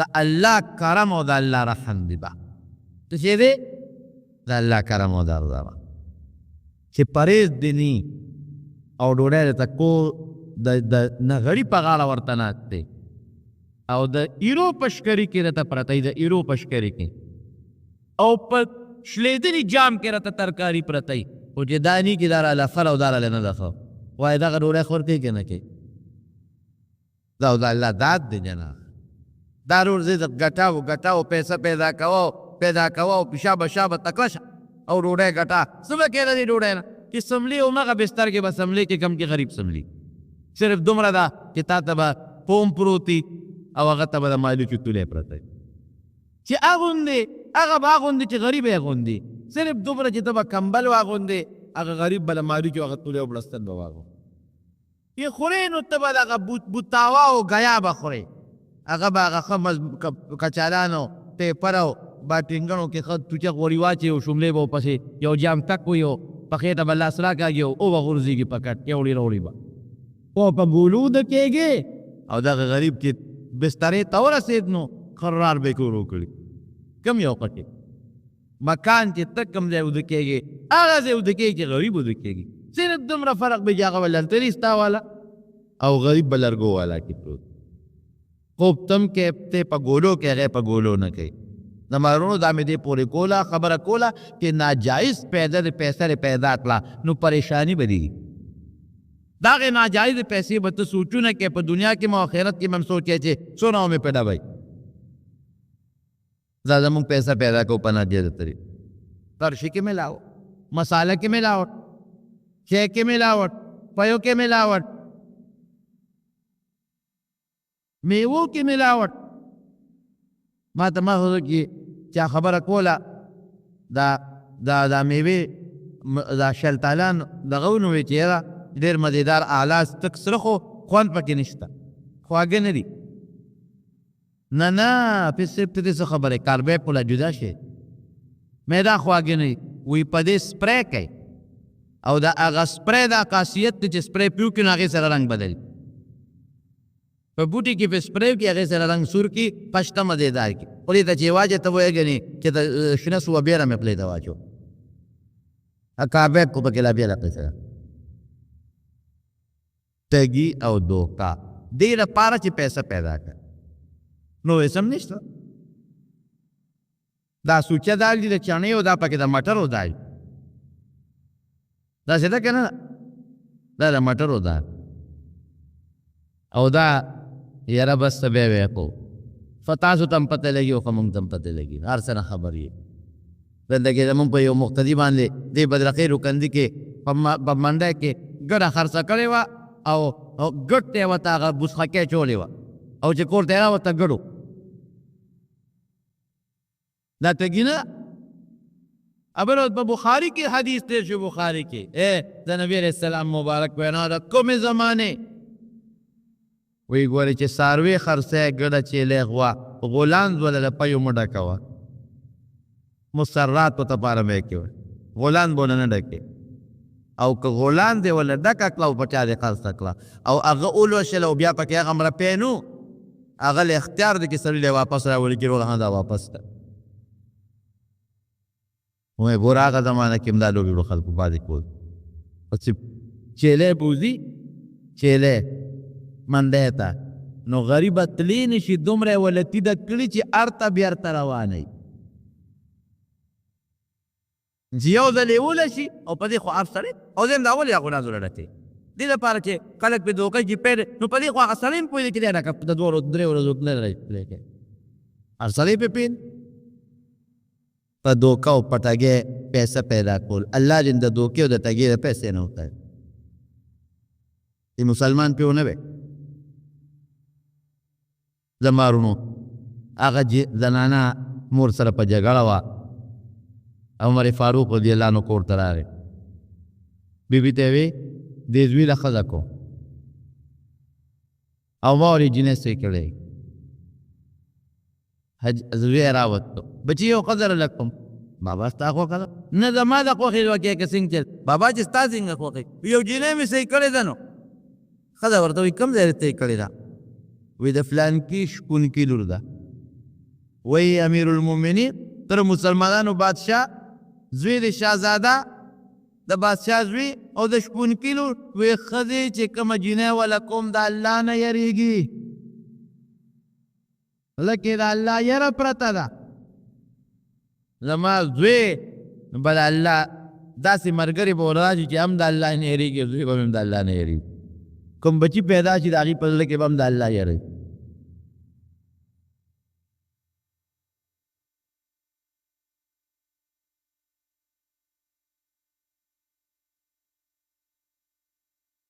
د الله کرم او د الله رحم دی با څه شی دی د الله کرم او د الله رحم چې پرهېز دې ني او ډوډۍ درته کو د نغړي په غاړه ورته ناست دی او د ایرو په شکري کې راته پرته د ایرو په شکري کې او په شلېدلي جام کې راته ترکاري پرته خو چې دا ني کې دا راله فل او دا راله نه ده ښه وایي دغه ډوډۍ خور کوي که نه کوي دا او د الله داد دی جناب دا روز زه ګټاو پیسه پیدا کوه او شابه تکړه شه او ډوډۍ ګټه څه به کېده دې ډوډۍ نه چې سملي همغه بستر کې به سملي کې کم کې غریب سملي صرف دومره ده چې تا ته به پوم پروتي او هغه ته به د مالو چوتولی پرته چې اغوندې هغه به اغوندې چې غریب یې اغوندي صرف دومره چې ته به کمبل واغوندې هغه غریب به له مالو کې هغه تولی او بړستن به واغوندي یې خورې نو ته به دغه بوتاوه او ګیا به خورې هغه به هغه ښه کچالانو ټیپرو باټینګڼو کې ښه توچه غوري واچي او شملې به ورپسې یو جام تک وي او پښې ته به لاس راکاږي او به غورځېږي په کټ یوړي راوړي به او په ګولوده کېږي او دغه غریب چې بسترې ته ورسېد نو خرار به یې کور وکړي کم یو قټې مکان چې ته کم ځای وده کېږي هغه ځای وده کېږي چې غریب وده کېږي صرف دومره فرق به چې هغه به لنتري ستا والا او غریب به لرګو والا کې پروت خوب تم کې ته په ګولو کې هغې په ګولو نه کوي د مارونو دا مې دې پورې کوله خبره کوله چې ناجایز پیدا د پیسه پیدا کړه نو پریشانی به دي داغه ناجایز پیسې به ته سوچونه کې په دنیا کې مو آخرت کې مم سوچې چې سونه مې پیدا وای زیادہ مونږ پیسہ پیدا کو په ناجایز طریق ترشی کې ملاوټ مساله کې ملاوټ شی کې ملاوټ پيو کې ملاوټ میوو کې ملاوټ ما ته ما هو کې چا خبره کوله دا میوه دا شلتالان دغه ونوي چې ډېر مزیدار اعلی تک سره خو خوند پکې نشته خواږه نه دي نه په صرف څه خبره کاربې پوله جدا شي میدا خواږه نه وي په دې سپری کوي او دا هغه سپری دا خاصیت دی چې سپری پیو کې نو هغې سره رنګ بدل په بوټي کې په سپری کې هغې سره رنګ سور کې پشته مزیدار کې خو دې ته چې واچې ته وایې ګنې چې د شنه سوه بیره مې پلې ته واچو کاربې کو پکې لا بیا لقې سره تګي او دوکا دې لپاره چې پیسه پیدا کړه نو اسم نشته دا سوچه دال دي د چڼې او دا پکې د مټرو دال دا څه ده که نه دا د مټرو دال او دا یاره بس ته بیا ویې کو فتاسو ته هم پته لګي او ښه مونږ ته هم پته لګي هر څه نه خبر یې زندګي زمونږ په یو مقتدي باندې دې بدرقې روکندي کې په منډه کې ګډه خرڅه کړې وه او ګډ ته یې ورته هغه بوسخکۍ چولې وه او چې کور ته یې راوته ګډو دا تګي نه ابل په بخاري کې حدیث تیر شو بخاري کې د نبی علیہ السلام مبارک وینا د کومې زمانې وی ګورې چې څاروي خرڅی ګډه چیلې غوا غولانځ وله له پیو مه ډکوه مسرات په تپاره مې کې غولانځ به نه ډکې او که غولان دی ولا ډکه کړه او په چا دې خرڅه کړه او هغه ولوشله او بیا پکې هغه مرپی نو هغه له اختیار دی چې سړي له واپس راولي کړي وغه دا واپس ته وایي ګوره هغه زمانه کې هم دا لوبې وړو خلکو بعضې کول چې چیلی بوځي چیلی منډی ته نو غریبه تلی نشي دومره یې ولتي ده کړي چې ارته بیرته روانوي چې یو ځل یې ولشي او په دې خو هر سړی او زه هم دا ولې هغو نازو لډکې دې لپاره چې خلک پې دوکه چې پیر نو په دې خو هغه سړی هم پوهېږي چې دی ډکه د دوه ورځو درې ورځو نه لري هر سړی پې پین په دوکه او پټګې پیسه پیدا کول الله جن د دوکې او د ټګې د پیسې نه ہوتا ہے ای مسلمان پې ونه وی زمارونو هغه زنانه مور سره په جګړه وه عمر فاروق رضی الله عنه کور ته راغی بیبي ته یې وی دې زوی له ښځه کو او ما ورې جینۍ سوی کړی زوی یې راوستو بچي یو ښځه راله کوم بابا ستا خوښه ده نه زما د خوښې وکې که څنګه چل بابا چې ستا څنګه خوښې یو جینۍ مې صحیح کړې ده نو ښځه ورته وایي کوم ځای صحیح کړې ده وایي د فلانکي شپونکي لور ده وایي امیر المؤمنین تر مسلمانانو بادشاه زوی د شهزاده د بادشاه زوی او د شپونکي لور وایي ښځې چې کومه جینۍ وله کوم د الله نه یریږي لکه د الله یره پرته ده زما زوی به د الله داسې ملګري به ورراشي چې هم د الله نه یریږي زوی به هم د الله نه یریږي کوم بچي پیدا شي د هغې په زړه کې به هم د الله یریږي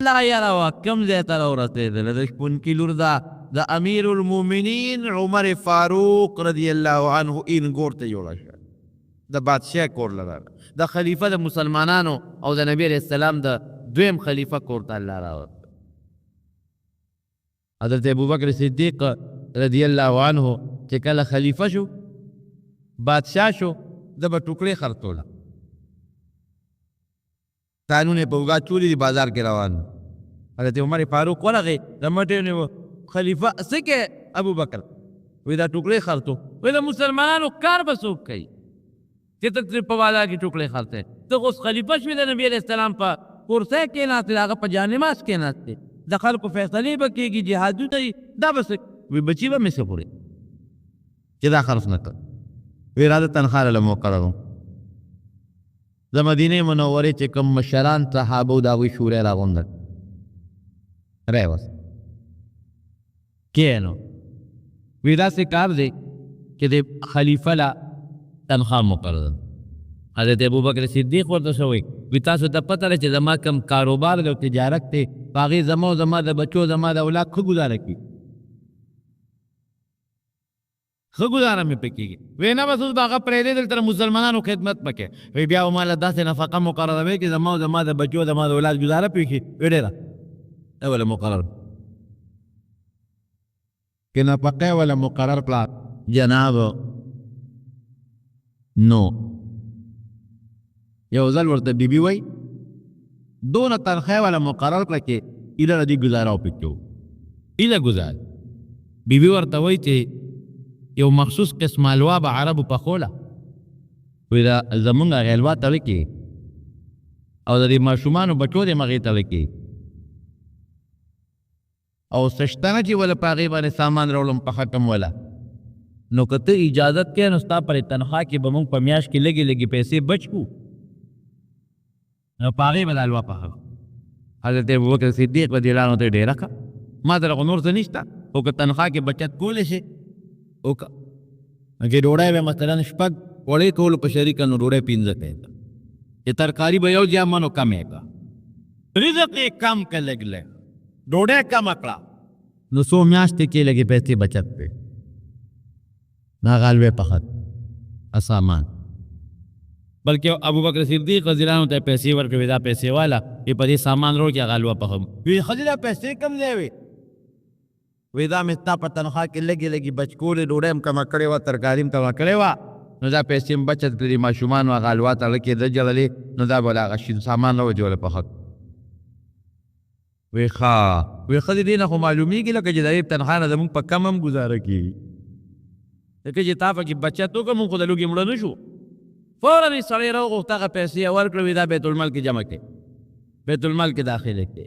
الله یره وه کوم ځای ته راورسېدله د شپونکي لور ده د امیر المؤمنین عمر فاروق رضی الله عنه این ګور ته جوړه شوه د بادشاه کور لره د خلیفه د مسلمانانو او د نبی علیه السلام د دویم خلیفه کور ته الله راوست حضرت ابوبکر صدیق رضی الله عنه چې کله خلیفه شو بادشاه شو د به ټوکړې خرڅوله قانون یې په اوږه چولې دي بازار کې روان حضرت عمر فاروق ورغی د مټې ونیو خلیفه څه کې ابوبکر وایي دا ټوکړې خرڅو وایي د مسلمانانو کار به څوک کوي چې ته په بازار کې ټوکړې خرڅې ته اوس خلیفه شوې د نبي علیه السلام په کرسی کېناستې د هغه په جانماز کېناستې د خلکو فیصلې به کېږي جهادونه یې دا به څه وایي بچي به مې څه پورې چې دا خرڅ نه کړ وایي راځه تنخوا له مقررو د مدینې منورې چې کوم مشران صحابه د هغوی شورۍ راغونډه رای وس کینو وی داسې کار دی چې د خلیفه له تنخوا مقرره ده. حضرت ابوبکر صدیق ورته شوی وی تاسو ته پته ده چې زما کم کاروبار دی او تجارت دی په هغې زما او زما د بچو زما د اولاد ښه ګزاره کړي ښه ګزاره مې پرې کېږي. وی نه بس اوس به هغه پرېږدې دلته د مسلمانانو خدمت پکې وی بیا به ماله داسې نفقه مقرروي چې زما او زما د بچو زما د اولاد ګزاره پرې کړي. وی ډېره وله مقرر که نفقه ولا مقرر کړه جناب نو یو ځل ورته بیبي وی دونه تنخواه ولا مقرر کړه چې ایله له دې ګزاره وپکړو ایله ګزاره بیبي ورته وی چې یو مخصوص قسم حلوا به عربو پخوله وی دا زمونږ هغې حلوا تړه کې او د دې ماشومانو بچو دې مغې تړه کې او سشتنه چې ولا په هغې باندې سامان راوړم په حکم ولا نو که ته اجازت کې نو ستا پر تنخوا کې به مونږ په میاشت کې لږې لږې پیسې بچ کړو نو په هغې به د حلوا پخوه. حضرت ابوبکر صدیق رضی الله عنه ته ډېره ښه ما سره خو نور څه نشته خو که تنخوا کې بچت کولی شي وکړه. هغې ډوډۍ به مثلا شپږ وړې ټولو په شریکه نو ډوډۍ پنځه کوې که چې ترکاري به یو ځای منو کم یې که رزق یې کم که لږ لږ ډوډۍ کمه کړه نو څو میاشتې کې لږې پیسې بچت کړې دا غالوې پخت سامان بلکې ابوبکر صدیق رضی الله عنه ته پیسې ورکړې دا پیسې والا وی په دې سامان روړ کې هغه حلوا پخم وی ښځې دا پیسې کم دی وی دا مې ستا په تنخوا کې لږې لږې بچ کولې ډوډۍ هم کمه کړې وه ترکاري هم کمه کړې وه نو دا پیسې هم بچت کړې ماشومانو هغه حلوا تړه کې ده جړلې نو دا به هغه سامان نه وجوله پخت وی ښه وی ښځې دې نه خو معلومېږي لکه چې د دې تنخوا نه زمونږ په کم هم ګزاره کېږي ځکه چې تا پکې بچت وکړه مونږ خو د لوږې مړه نه شو فوراً یې سړی راوغوښت هغه پیسې یې ورکړه وی دا بیت المال کې جمع کړې بیت المال کې داخلې کړې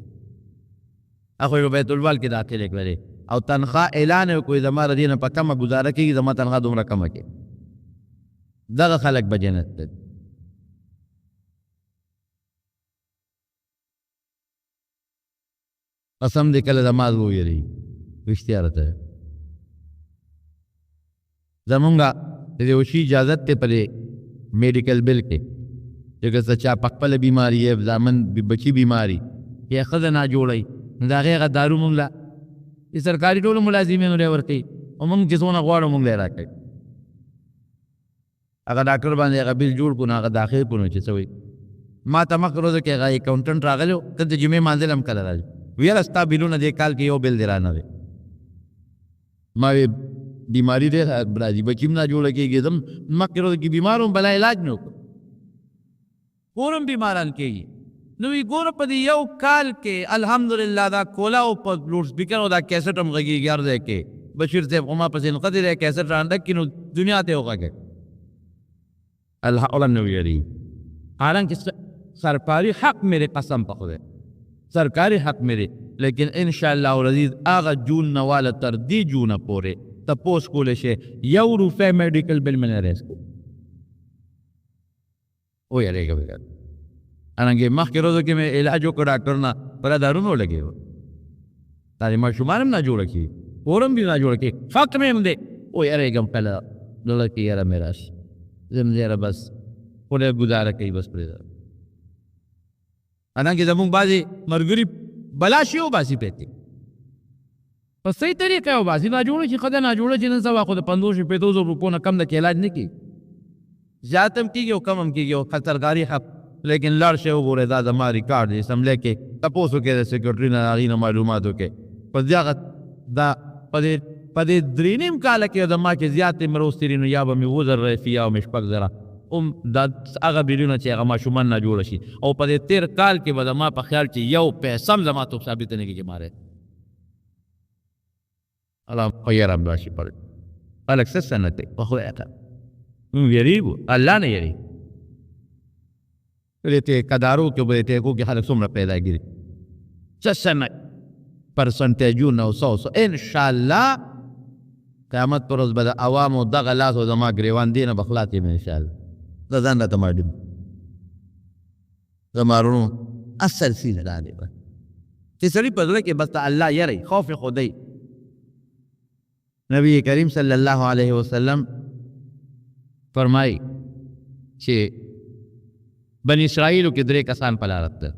هغه یې بیت المال کې داخلې کړلې او تنخوا اعلان یې وکړو زما د دې نه په کمه ګزاره کېږي زما تنخوا دومره کمه کړې دغه خلک به جنت ته قسم دې کله زما وویرېږي رښتیا راته زمونږ د دې وشي اجازت دی په دې میډیکل بل کې چې که څه چا په خپله بیماري یا زامن بچي بیماري یا ښځه ناجوړی نو د هغې هغه دارو مونږ له د سرکاري ټولو ملازمینو دی ورکوي او مونږ چې څونه غواړو مونږ له یې راکوي هغه ډاکټر باندې هغه بل جوړ کړو نو هغه داخل کړو نو چې څه وایي ما ته مخکې ورځو کې هغه اکاونټنټ راغلی و ته د جمعې مانځل هم کله راځي ویله ستا بلونه دې کال کې یو بل دې رانغی ما وی بیماری دی راځي بچي هم ناجوړه کېږي زم مخکې ورځو کې بیمار وم بلا علاج مې وکړو کور هم بیماران کېږي نو وی ګوره په دې یو کال کې الحمدلله دا کولا او په لوډ سپیکر او دا کیسټ هم غږېږي هر ځای کې بشیر صاحب خو ما پسې نقدې دی کیسټ رانډک کړي نو دنیا ته یې وغږی الله نه ویري حالانکه سرکاری حق میرے قسم په خدای سرکاری حق میرے لیکن انشاءاللہ العزیز آغا جون نوالا تر دی جون پورے تپوس کولے شے یو روپے میڈیکل بل میں ریس کو او یارے گا بگر انانگے مخ کے روزو کہ میں علاجوں کو ڈاکٹر نا پرا دارونو لگے ہو تاری ما شمارم نا جوڑا کی پورم بھی نا جوڑا کی فقط میں ہم دے او یارے گا پہلا دولا کی یارا میرا زمزیرہ بس پورے گزارا کئی بس پرے دار انانگے زمون بازی مرگری بلاشی ہو باسی پیتے پس صحیح طریقہ ہو باسی نا جوڑا چی خدا نا جوڑا چی نن سوا خود 500 روپو نا کم دا کی علاج نہیں کی زیادتم کی گئے ہو کم ہم کی گئے ہو خطرگاری حق لیکن لڑ سے ہو گورے دا ہماری کارڈ جیسے ہم لے کے تپوسو کے سیکرٹری نا آغی نا معلوماتو کے پس دیاغت دا پدے درینیم کالا کے دا ما کے زیادتی مروستری نو یا با می وزر رفی یا مشپک ذرا دا اغا بیلیونا چی اغا ما شمان نا جوڑا شی او پدے 13 کال کے بعد ما پا خیال چی یو پیسم زما تو ثابتنے کی مارے اللہ خیرم داشی پڑے الگ سسنتے وخوی اتا یریبو اللہ نے یریب لیتے قدارو کے بلیتے کو کہ حالک سمرا پیدا گیری سسنت پرسنٹیجو 900 انشاءاللہ قیامت پر از بدا عوامو دا غلاسو زما گریوان دینا بخلاتی میں انشاءاللہ دا زن رہتا مردم زمارونو اصل سیل ڈالے با چې سړي په زړه کې بس د الله یری خوف خدای. نبی کریم صلی الله علیه وسلم فرمای چې بنی اسرائیلو کې 3 کسان په لار تلل.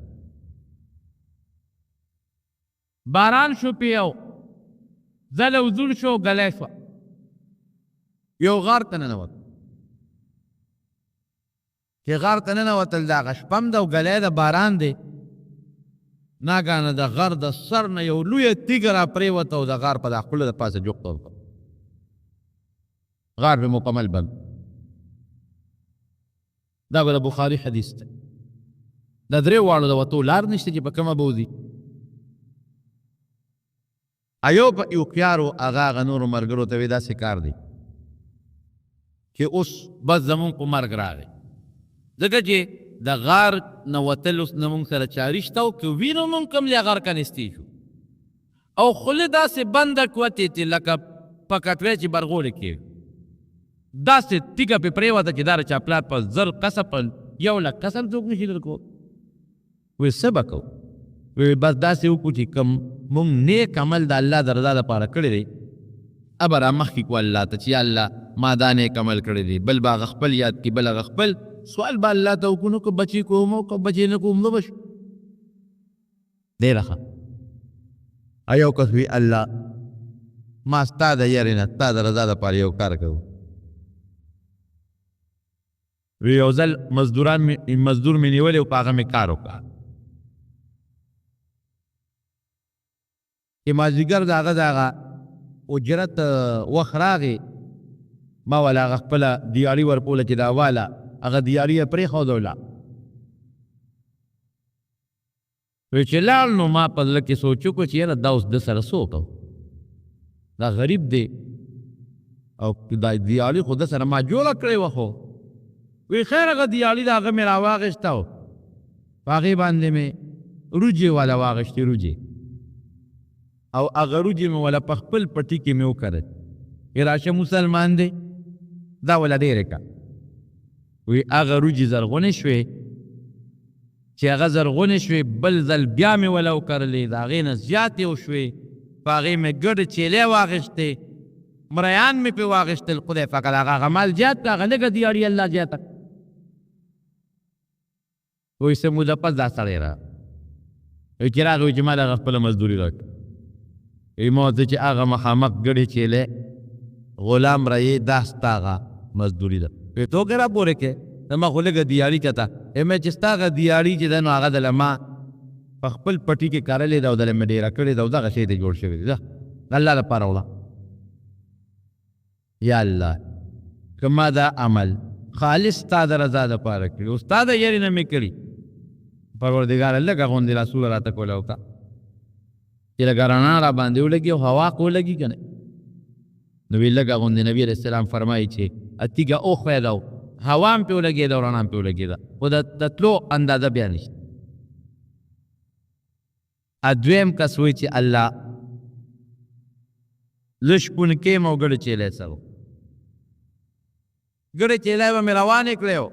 باران شو پیو زل او زول شو غلی شو یو غار ته ننوت. چې غار ته ننوتل د هغه شپه هم ده او ګلی د باران دی. ناګانه د غر د سر نه یو لویه تیږه را پرېوته او د غار په دا خوله د پاسه جوقته وکړه. غار به مکمل بند. دا به د بخاري حدیث دی. د 3 واړو د وتو لار نشته چې په کومه به وځي. ایوب یوکیارو هغه نورو ملګرو ته وایي داسې کار دی چې اوس بس زمونږ په مرګ راغی، ځکه چې د غار نه وتل اوس نه مونږ سره چاري شته او که وینو مونږ کوم لی غار که نستي شو او خوله داسې بنده کوتې چې لکه په کټوۍ چې برغوړې کېږي داسې تیږه پې پرېوته چې دا د چاپلار په 1000 قسم په 100,000 قسم څوک نشي درکو. وی څه به کوو؟ وی بس داسې وکړو چې کوم مونږ نیک عمل د الله د رضا دپاره کړی دی ابه را مخکې کړو الله ته چې یا الله ما دا نیک عمل کړی دی، بل به هغه خپل یاد کړي، بل هغه خپل سوال به الله ته وکړو. نو که بچي کوم او که بچي نه کوم نو به شو. ډېره ښه. ایو کس وی الله ما ستا د یارې نه ستا د رضا دپاره یو کار کوو. وی یو ځل مزدور مې نیولی او په هغه مې کار وکړه چې مازدیګر د هغه اجرت وخت راغی، ما ولا هغه خپله دیاري ورپوله چې دا واله هغه دیاري یې پرېښوده ولاړ. وی چې لاړ نو ما په زړه کې سوچ وکړو چې یاره دا اوس ده سره څه وکړو، دا غریب دی او دا دیاري خو ده سره ما جوړه کړې وه. خو وی خیر هغه دیاري د هغه مې راواغېسته او په هغې باندې مې روجې والا واغېستې روجې او هغه روجې مې ولا په خپل پټي کې مې وکرل. راشه مسلمان دی دا ولا ډېرې که. وی هغه روجې زرغونې شوې چې هغه زرغونې شوې بل ځل بیا مې ولا وکرلې د هغې نه زیاتې وشوې. په هغې مې ګډې چیلې واغېستې، مریان مې پې واغېستل. خدای فقط هغه مال زیات که هغه لږه دیاري الله زیاته. وی څه موده پس دا سړی را وی چې راغی چې ما د هغه خپله مزدوري راکړه. وی ما ورته چې هغه مخامخ ګډې چیلې غلام رایې دا ستا هغه مزدوري ده. وی تو که را پورې کې زما خو لږه دیاري چته مې چې ستا هغه دیاري چې ده نو هغه دله ما په خپل پټي کې کرلې ده او دله مې ډېره کړې ده او دغه شی ته جوړ شوی دی. ده الله لپاره وړه. یا الله که ما دا عمل خالص ستا د رضا دپاره کړي او ستا د یرې نه مې کړي، پروردګاره لږه غوندې رسول راته کوله وکړه چې لږه رڼا را باندې ولګي او هوا که ولګي که نه. نو وی لږه غوندې نبي علیه السلام فرمایي چې تیږه وښویده او هوا هم پې ولګېده او رڼا هم پې ولګېده خو د تلو اندازه بیا نشته. دویم کس وی چې الله زه شپون کیم او ګډې چیلی سره ګډې چیلی به مې روانې کړی و.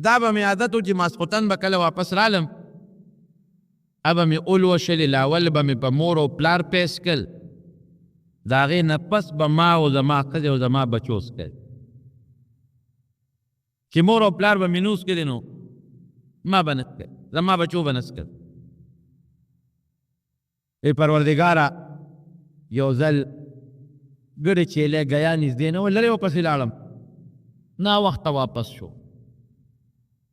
دا به مې عادت و چې ماسخوتن به کله واپس رالم ابه مې اول وشلې لاول به مې په مور او پلار پیس کړل، د هغې نه پس به ما او زما ښځې او زما بچو څکل. چې مور او پلار به مې نوس کړي نو ما به نه څکل، زما بچو به نه څکل. ای پروردګاره یو ځل ګډې چیلی ګیا نږدې نه و لرې ورپسې لاړم، ناوخته واپس شو.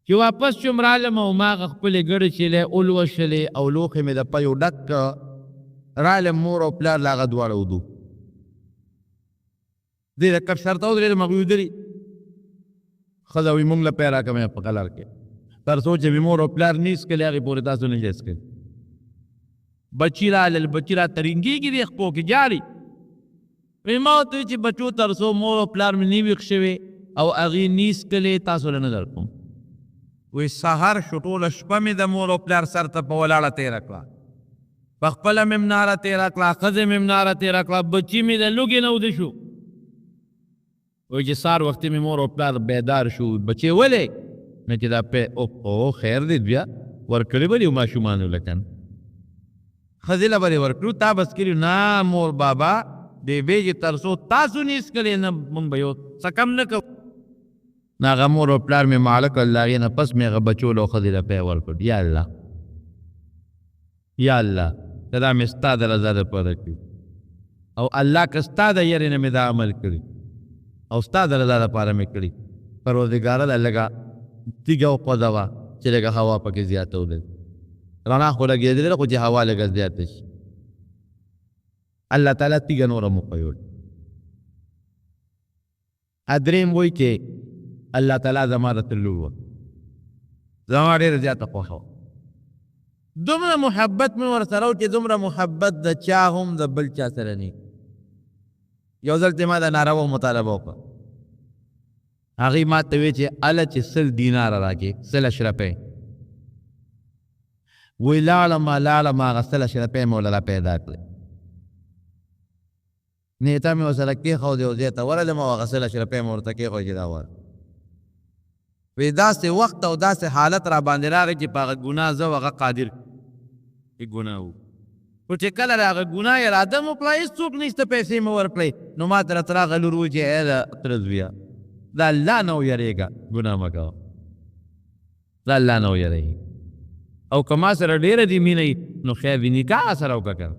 چې واپس شوم رالم او ما هغه خپلې ګډې چیلی ولوشلې او لوښې مې د پیو ډک کړه. رالم مور او پلار له هغه دواړه ودو دې د کپ سر ته ودرېدم هغوی ودري. ښځه وایي مونږ له پی راکړه په قلار کې تر څو چې مې مور او پلار نه څکلې هغې پورې تاسو نه شئ څکلی. بچی رالل بچی را ترنګېږي دې خپو کې جاري. وی ما ورته چې بچو تر څو مور او پلار مې نه ویښ شوې او هغې نه څکلې تاسو له نه درکوم. وی سهار شو ټوله شپه مې د مور او پلار سر ته په ولاړه تېره کړه، په خپله مې مناره تېره کړه، ښځې مې مناره تېره کړه، بچي مې د لوږې نه وده شو. وی چې سهار وختي مې مور او پلار بیدار شو، بچې ولې؟ مې چې دا او خیر دی بیا ورکړې به دي ماشومانو له کنه. ښځې له به دې ورکړو تا بس کړي نه مور بابا بیبې چې تر څو تاسو نیس کړې نه مونږ به یو څه کم نه کوو نه هغه مور او پلار مې ماړه کړل د هغې نه پس مې هغه بچو له ښځې له پی ورکړ یا الله یا الله که دا مې ستا د رضا دپاره کړي او الله که ستا د یرې نه مې دا عمل کړي او ستا د رضا دپاره مې کړي پروردګاره دا لږه تیږه وخوځه وه چې لږه هوا پکې زیاته ولري رڼا خو لګېدلې ده خو چې هوا لږه زیاته شي الله تعالی تیږه نوره مقیول ادریم وایي چې الله تعالی زما راته لور وه زما ډېره زیاته خوښه وه دومره محبت مې ورسره و چې دومره محبت د چا هم د بل چا سره نه یو ځل ته ما د ناروا مطالبه وکړه هغې ما ته وی چې هله چې 100 دیناره راکړې 100 اشرفۍ وی لاړم هغه 100 اشرفۍ مې ورله پیدا کړې نیټه مې ورسره کېښودې او ځای ته ورغلم او هغه 100 اشرفۍ مې ورته کېښودې چې دا ور وی داسې وخت او داسې حالت را باندې راغی چې په هغه ګناه زه هغه قادر چې ګناه و خو چې کله د هغه ګناه اراده مو کړه هېڅوک نشته پیسې مې ورکړې نو ما ته راته راغی لور و چې ای د تره زویه د الله نه ویرېږه ګناه مه کوه د الله نه ویرېږي او که ما سره ډېره دې مینه وي نو خیر دې نکاح سره وکړه که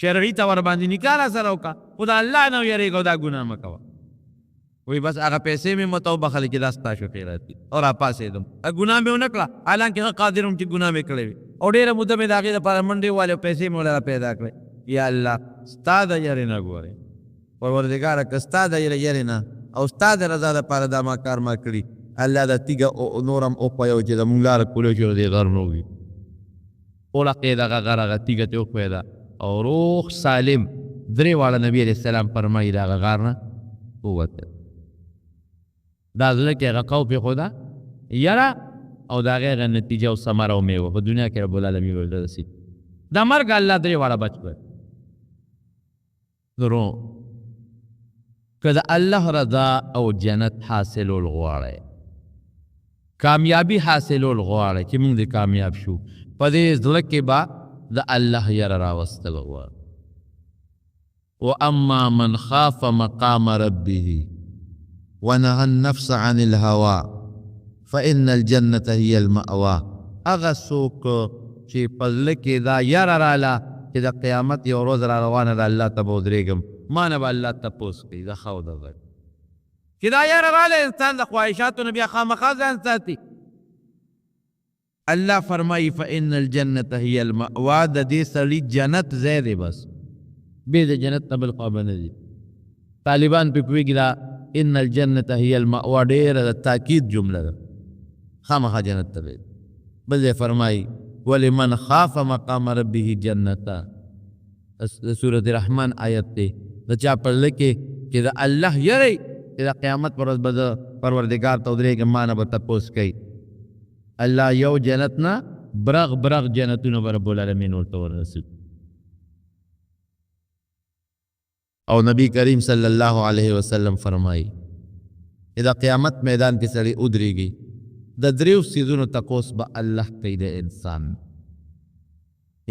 شرعي ته ورباندې نکاح را سره وکړه خو د الله نه ویرېږه او دا ګناه مه کوه وی بس هغه پیسې مې مته وبخلې چې دا ستا شو خیرات دي او راپاڅېدم ګناه مې ونه کړه حالانکې ښه قادر وم چې ګناه مې کړی وي او ډېره موده مې د هغې دپاره منډې والې او پیسې مې ورله پیدا کړې یا الله ستا د یرې نه ګورې پروردګاره که ستا د یرې نه او ستا د رضا دپاره دا ما کار ما کړي الله دا تیږه نور هم وښویو چې زمونږ لاره کولی شي دې غر نه وي ولقې دغه غر هغه تیږه ترې وښویده او روغ سالم درې واړه نبي علیه السلام فرمایي د هغه غار نه ووتل دا زړه کې هغه خوف پرېښوده یره او د هغې هغه نتیجه او ثمره او میوه په دنیا کې رب العالمین ورته رسېږي د مرګ الله درې واړه بچ کړل درو که د الله رضا او جنت حاصلول غواړئ کامیابی حاصلول غواړئ چې موږ دې کامیاب شو په دې زړه کې به د الله یره راوستل غواړو واما من خاف مقام ربه ونهى النفس عن الهوى فإن الجنة هي المأوى هغه څوک چې په زړه کې دا یره راله چې د قیامت یو ورځ را روانه ده الله ته به ودرېږم ما نه به الله تپوس کوي د ښه او د بد چې دا یره راله انسان د خواهشاتو نه بیا خامخا ځان ساتي الله فرمایي فإن الجنة هي المأوى د دې سړي جنت ځای دی بس بې د جنت نه بل خوا به نه ځي طالبان پې پوهېږي دا ان الجنة هي المأوى ډېره د تاکید جمله ده خامخا جنت ته دی بل ځای فرمایي ولمن خاف مقام ربه جنتا د سورة رحمان آیت دی د چا په زړه کې چې د الله یری چې د قیامت پر ورځ به د پروردګار ته ودرېږم ما نه به تپوس کوي الله یو جنت نه برغ برغ جنتونه به رب العالمین ورته ورسوي او نبی کریم صلی الله علیه وسلم فرمایي چې د قیامت میدان کې سړی ودرېږي د دریو څیزونو تپوس به الله کوي د انسان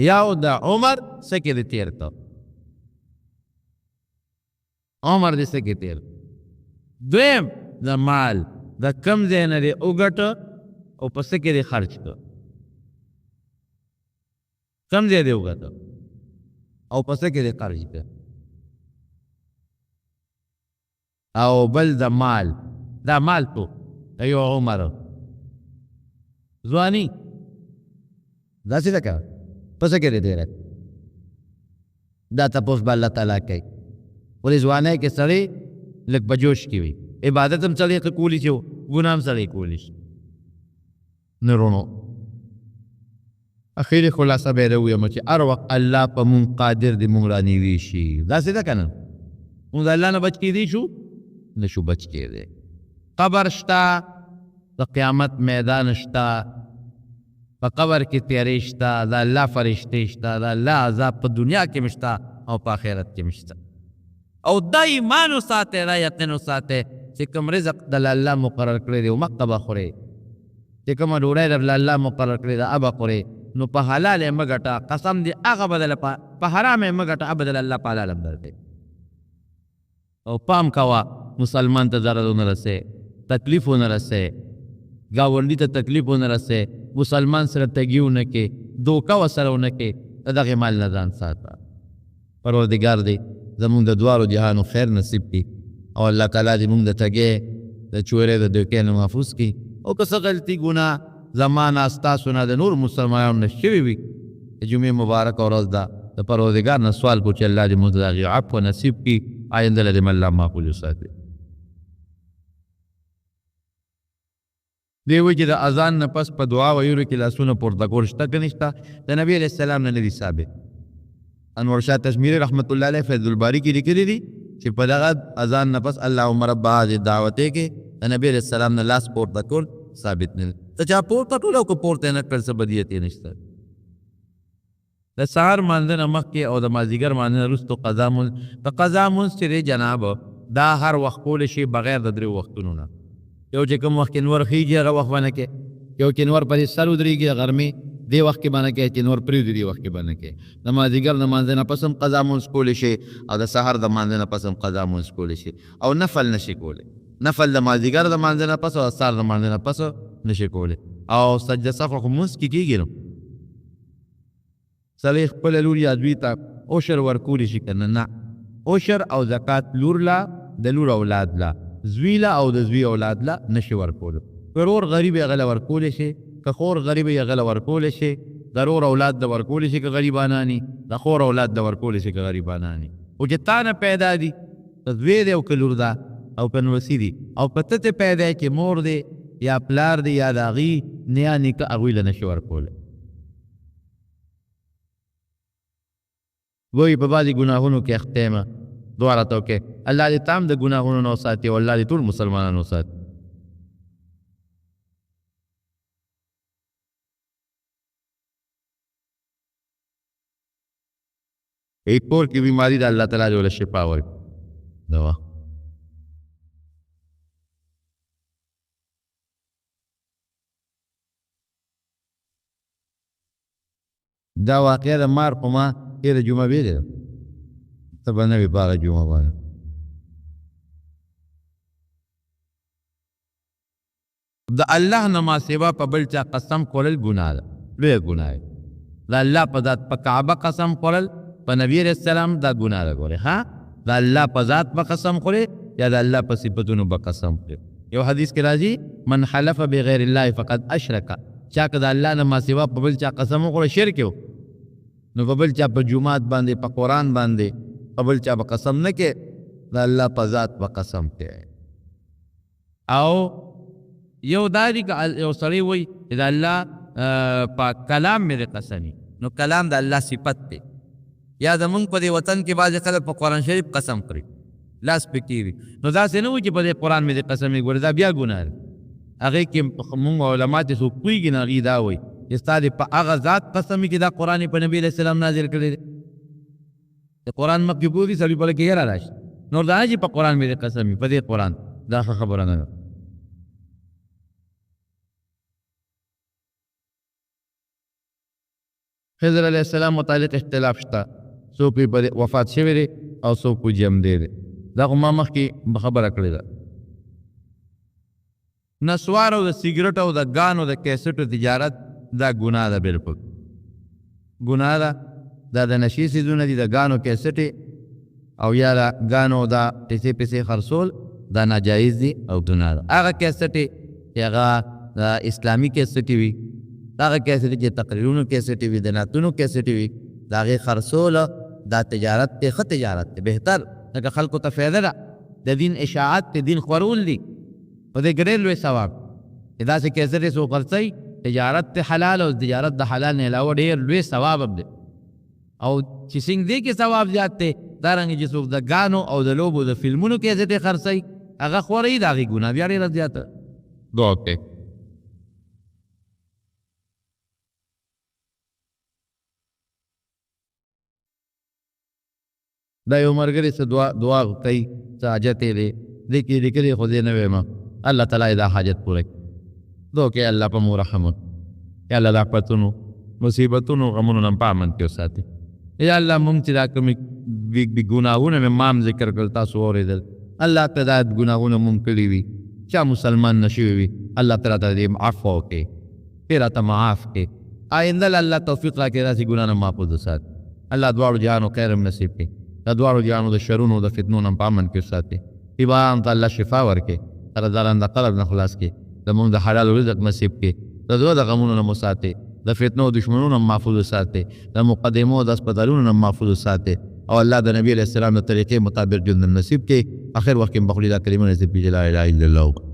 یو د عمر څه کې دې تېر ته عمر دې څه کې تېر دویم د مال د کم ځای نه دې وګټه او په څه کې دې خرچ کړه کم ځای دې وګټه او په څه کې دې خرچ کړه او بل د مال دا مال تو د یو عمر ځواني داسې ده که په څه کې دې تېره دا تپوس به الله تعالی کوي ولې ځوانۍ کې سړی لږ په جوش کې وي عبادت هم سړی ښه کولی شي ګناه هم سړی کولی شي نه رونو اخري خلاصه به یې راووایم چې هر وخت الله په مونږ قادر دی مونږ رانیوي شي داسې ده که نه مونږ د الله نه بچ کېدی شو نه شو بچ کېدی قبر شته د قیامت میدان شته په قبر کې تیارې شته د الله فرشتې شته د الله عذاب په دنیا کې هم شته او په آخرت کې هم شته او دا ایمان وساتئ دا یقین وساتئ چې کوم رزق د الله مقرر کړی دی مقته به خورئ چې کومه ډوډۍ د الله مقرر کړې ده هغه به خورئ نو په حلال یې مه ګټه، قسم دې هغه بدله په حرام یې مه ګټه، هغه بدله الله په حلال هم درکوي. او پام کوه مسلمان ته ضرر ونه رسوي، تکلیف ونه رسوي، ګاونډي ته تکلیف ونه رسوي، مسلمان سره تګي ونه کې، دوکه ورسره ونه کې، د دغې مال نه ځان ساته. پروردګار دې زمونږ د دواړو جهانو خیر نصیب کړي او الله تعالی دې مونږ د تګې د چورې د دوکې نه محفوظ کړي. او که څه غلطي ګناه زما نه ستاسو نه د نور مسلمانانو نه شوي وي، د جمعې مبارکه ورځ ده، د پروردګار نه سوال کو چې الله دې مونږ ته د هغې عفو نصیب کړي، آینده له دې الله معقول وساتي. دې وجې د اذان نه پس په دعا ویلو کې لاسونه پورته کول شته که نشته؟ د نبي علیه السلام نه نه دي ثابت. انور شاه کشمیری رحمت الله علیه فیض الباری کې لیکلي دي چې په دغه اذان نه پس اللهم رب هذه الدعوتې کې د نبي علیه السلام نه لاس پورته کول ثابت نه دي. ته چا پورته کړل او که پورته نه کړل څه بدیت یې نشته. د سهار مانځه نه مخکې او د مازدیګر مانځه نه وروستو قضا مونځ، د قضا مونځ چې دی جناب دا هر وخت کولی شي بغیر د درې وختونو نه. یو چې کوم وخت کې نور خیږي هغه وخت باندې کې، یو چې نور پرې سر ودرېږي د غرمې دې وخت کې باندې کې، چې نور پرېږدي دې وخت کې باندې کې. د مازدیګر د مانځه نه پس هم قضا مونځ کولی شي او د سهار د مانځه نه پس هم قضا مونځ کولی شي، او نفل نشي کولی. نفل د مازدیګر د مانځه نه پس او د سهار د مانځه نه پس نشي کولی. او سجده صفر خو مونځ کې کېږي نو سړی خپله لور یا زوی ته عشر ورکولی شي که نه؟ نه، عشر او زکات لور له د لور اولاد له، زوی له او د زوی اولاد له نشي ورکولو. که رور غریب یې هغه له ورکولی شي، که خور غریب یې هغه له ورکولی شي، د رور اولاد له ورکولی شي که غریبانانی، د خور اولاد له ورکولی شي که غریبانانی. خو چې تا نه پیدا دي، که زوی دی او که لور ده او که نوسي دي، او که ته ته پیدا یې چې مور دی یا پلار دی یا د هغې نیا نیکه هغوی له نشي ورکولی. وی په بعضې ګناهونو کې اخته یم، دعا راته وکړئ الله دې تا هم د ګناهونو نه وساتي او الله دې ټول مسلمانان وساتي. ایک کور کی بیماری دا اللہ تعالیٰ جو شفا ورکړي. دوا دا واقعه د مار په ما تېره جمعه ویلې ده، ته به نه وې په هغه جمعه باندې. د الله نه ما سوا په بل چا قسم خوړل ګناه ده، لویه ګناه ده. د الله په ذات په کعبه قسم خوړل په نبي علیه السلام دا ګناه ده. ګورې ها، د الله په ذات به قسم خورې یا د الله په صفتونو به قسم خورې. یو حدیث کې راځي من حلف بغیر الله فقد اشرک، چا که د الله نه ما سوا په بل چا قسم وخوړه شرک یو، نو په بل چا په جومات باندې په قرآن باندې په بل چا به قسم نه کې، د الله په ذات به قسم کوي. او یو دا دی که یو سړی وایي چې د الله په کلام مې د قسمي، نو کلام د الله صفت دی. یا زمونږ په دې وطن کې بعضې خلک په قرآن شریف قسم کړي، لاس پې کېږي، نو داسې نه وایي چې په دې قرآن مې د قسمي، ګورې دا بیا ګناه دی. هغې کې مونږ علما چې څوک پوهېږي نه هغې دا وایي چې ستا دې په هغه ذات قسم چې دا قرآن یې په نبي علیه السلام نازل کړی دی. د قرآن مخکې پوه دي سړي په لکه یره راشي، نور دا نه چې په قرآن مې د قسمي، په دې قرآن دا ښه خبره نه ده. خضر علیه السلام متعلق اختلاف شته، څوک یې وفات شوی دی او څوک ژوندی دی. دا خو ما مخکې خبره کړې ده. نسوار او د سیګرټ او د ګانو د کیسټو تجارت دا ګناه ده، بلکل ګناه ده. دا د نشي څیزونه دي، د ګانو کیسټې او یا د ګانو دا پیسې پیسې خرڅول دا ناجایز دي او ګناه ده. هغه کیسټې چې هغه د اسلامي کیسټې وي، هغه کیسټې چې تقریرونو کیسټې وي، د نعتونو کیسټې وي، د هغې خرڅول دا تجارت دی، ښه تجارت دی، بهتر، لکه خلکو ته فایده ده. د دین اشاعت دی، دین خورول دي، په دې کې ډېر لوی ثواب. چې داسې کیسټې څوک خرڅوي، تجارت ته حلال او تجارت د حلال نه علاوه ډېر لوی ثواب هم دی. او چې څنګه دې کې ثواب زیات دی، دارنګه چې څوک د ګانو او د لوبو د فلمونو کیسټې خرڅوي، هغه خوري، د هغې ګناه بیا ډېره زیاته. دعا وکړئ. دا یو ملګري څه دعا کوي، څه حاجت یې دی، دې کې لیکلي خو دې نه ویم، الله تعالی دا حاجت پوره کړي. دعا وکړئ الله په مو رحم وکړي. یا الله د آفتونو مصیبتونو غمونو نه په امن کې وساتي. یا الله مونږ چې دا کومې ګناهونه مې مام ذکر کړل تاسو واورېدل، الله ته دا ګناهونه مونږ کړي وي، چا مسلمان نه شوي وي، الله تعالی ته دې عفو وکړي، ته راته معاف کړي. آینده الله توفیق راکړي داسې ګناه نه محفوظ وساتي. الله دواړو جهانو خیر هم نصیب کړي، دا دواړو جهانو د شرونو د فتنو نه په امن کې وساتي. ایمان ته الله شفا ورکړي، قرضداران د قرض نه خلاص کړي، زمونږ د حلال رزق نصیب کړي، د زړه د غمونو نه مو ساتي، د فتنو دشمنونو نه محفوظ وساتي، د مقدمو د هسپتالونو نه محفوظ وساتي، او الله د نبی علیه السلام د طریقې مطابق ژوند نصیب کړي. اخر وخت کې بخولي دا کلمه نصیب کړي، لا اله الا الله.